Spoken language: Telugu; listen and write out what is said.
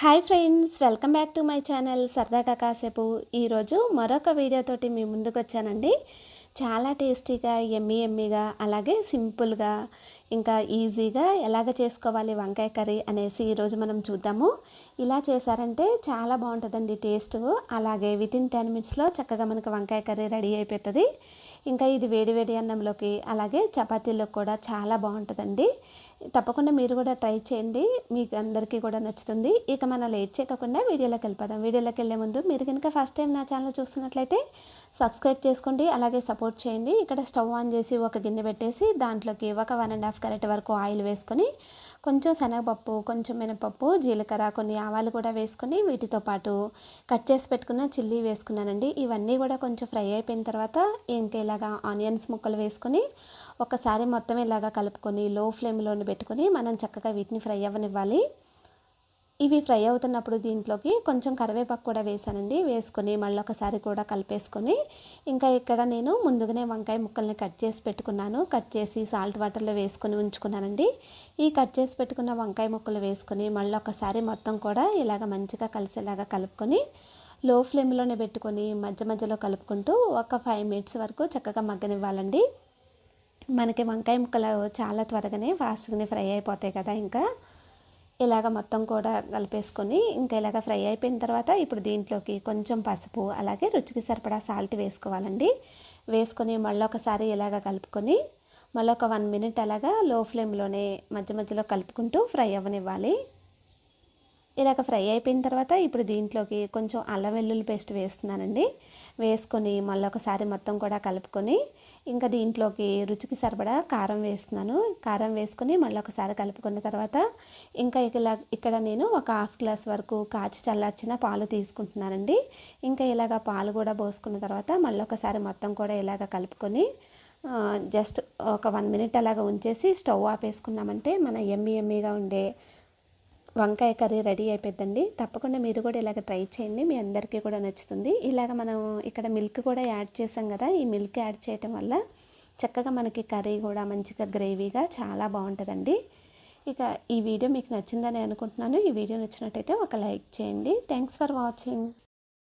Hi friends, welcome back to my channel సరదాగా కాసేపు. ఈరోజు మరొక వీడియోతోటి మీ ముందుకు వచ్చానండి. చాలా టేస్టీగా, ఎమ్మీగా, అలాగే సింపుల్గా, ఇంకా ఈజీగా ఎలాగ చేసుకోవాలి వంకాయ కర్రీ అనేసి ఈరోజు మనం చూద్దాము. ఇలా చేశారంటే చాలా బాగుంటుందండి టేస్ట్. అలాగే వితిన్ 10 మినిట్స్లో చక్కగా మనకు వంకాయ కర్రీ రెడీ అయిపోతుంది. ఇంకా ఇది వేడి వేడి అన్నంలోకి, అలాగే చపాతీలోకి కూడా చాలా బాగుంటుందండి. తప్పకుండా మీరు కూడా ట్రై చేయండి, మీకు అందరికీ కూడా నచ్చుతుంది. ఇక మనం లేట్ చేయకుండా వీడియోలోకి వెళ్ళిపోదాం. వీడియోలోకి వెళ్ళే ముందు మీరు కనుక ఫస్ట్ టైం నా ఛానల్ చూస్తున్నట్లయితే సబ్స్క్రైబ్ చేసుకోండి, అలాగే సపోర్ట్ చేయండి. ఇక్కడ స్టవ్ ఆన్ చేసి ఒక గిన్నె పెట్టేసి దాంట్లోకి ఒక 1.5 గరిటె వరకు ఆయిల్ వేసుకొని, కొంచెం శనగపప్పు, కొంచెం మినపప్పు, జీలకర్ర, కొన్ని ఆవాలు కూడా వేసుకొని, వీటితో పాటు కట్ చేసి పెట్టుకున్న చిల్లీ వేసుకున్నానండి. ఇవన్నీ కూడా కొంచెం ఫ్రై అయిపోయిన తర్వాత ఇంకా ఇలాగా ఆనియన్స్ ముక్కలు వేసుకొని ఒకసారి మొత్తం ఇలాగా కలుపుకొని లో ఫ్లేమ్లో పెట్టుకొని మనం చక్కగా వీటిని ఫ్రై అవ్వనివ్వాలి. ఇవి ఫ్రై అవుతున్నప్పుడు దీంట్లోకి కొంచెం కరివేపాకు కూడా వేసానండి. వేసుకొని మళ్ళీ ఒకసారి కూడా కలిపేసుకొని, ఇంకా ఇక్కడ నేను ముందుగానే వంకాయ ముక్కల్ని కట్ చేసి పెట్టుకున్నాను. కట్ చేసి సాల్ట్ వాటర్లో వేసుకొని ఉంచుకున్నానండి. ఈ కట్ చేసి పెట్టుకున్న వంకాయ ముక్కలు వేసుకొని మళ్ళీ ఒకసారి మొత్తం కూడా ఇలాగ మంచిగా కలిసేలాగా కలుపుకొని లో ఫ్లేమ్లోనే పెట్టుకొని మధ్య మధ్యలో కలుపుకుంటూ ఒక 5 మినిట్స్ వరకు చక్కగా మగ్గనివ్వాలండి. మనకి వంకాయ ముక్కలు చాలా త్వరగానే ఫాస్ట్గానే ఫ్రై అయిపోతాయి కదా. ఇంకా ఇలాగ మొత్తం కూడా కలిపేసుకొని ఇంకా ఇలాగ ఫ్రై అయిపోయిన తర్వాత ఇప్పుడు దీంట్లోకి కొంచెం పసుపు, అలాగే రుచికి సరిపడా సాల్ట్ వేసుకోవాలండి. వేసుకొని మళ్ళీ ఒకసారి ఇలాగ కలుపుకొని మళ్ళీ ఒక 1 మినిట్ అలాగా లో ఫ్లేమ్లోనే మధ్య మధ్యలో కలుపుకుంటూ ఫ్రై అవ్వనివ్వాలి. ఇలాగ ఫ్రై అయిపోయిన తర్వాత ఇప్పుడు దీంట్లోకి కొంచెం అల్లం వెల్లుల్లి పేస్ట్ వేస్తున్నానండి. వేసుకొని మళ్ళీ ఒకసారి మొత్తం కూడా కలుపుకొని ఇంకా దీంట్లోకి రుచికి సరిపడా కారం వేస్తున్నాను. కారం వేసుకొని మళ్ళీ ఒకసారి కలుపుకున్న తర్వాత ఇంకా ఇక్కడ నేను ఒక 1/2 గ్లాస్ వరకు కాచి చల్లార్చిన పాలు తీసుకుంటున్నానండి. ఇంకా ఇలాగ పాలు కూడా పోసుకున్న తర్వాత మళ్ళీ ఒకసారి మొత్తం కూడా ఇలాగ కలుపుకొని జస్ట్ ఒక 1 మినిట్ అలాగ ఉంచేసి స్టవ్ ఆపేసుకున్నామంటే మన ఎమ్మీగా ఉండే వంకాయ కర్రీ రెడీ అయిపోద్దండి. తప్పకుండా మీరు కూడా ఇలాగ ట్రై చేయండి, మీ అందరికీ కూడా నచ్చుతుంది. ఇలాగ మనం ఇక్కడ మిల్క్ కూడా యాడ్ చేసాం కదా. ఈ మిల్క్ యాడ్ చేయటం వల్ల చక్కగా మనకి కర్రీ కూడా మంచిగా గ్రేవీగా చాలా బాగుంటుందండి. ఇక ఈ వీడియో మీకు నచ్చిందని అనుకుంటున్నాను. ఈ వీడియో నచ్చినట్టయితే ఒక లైక్ చేయండి. Thanks for watching.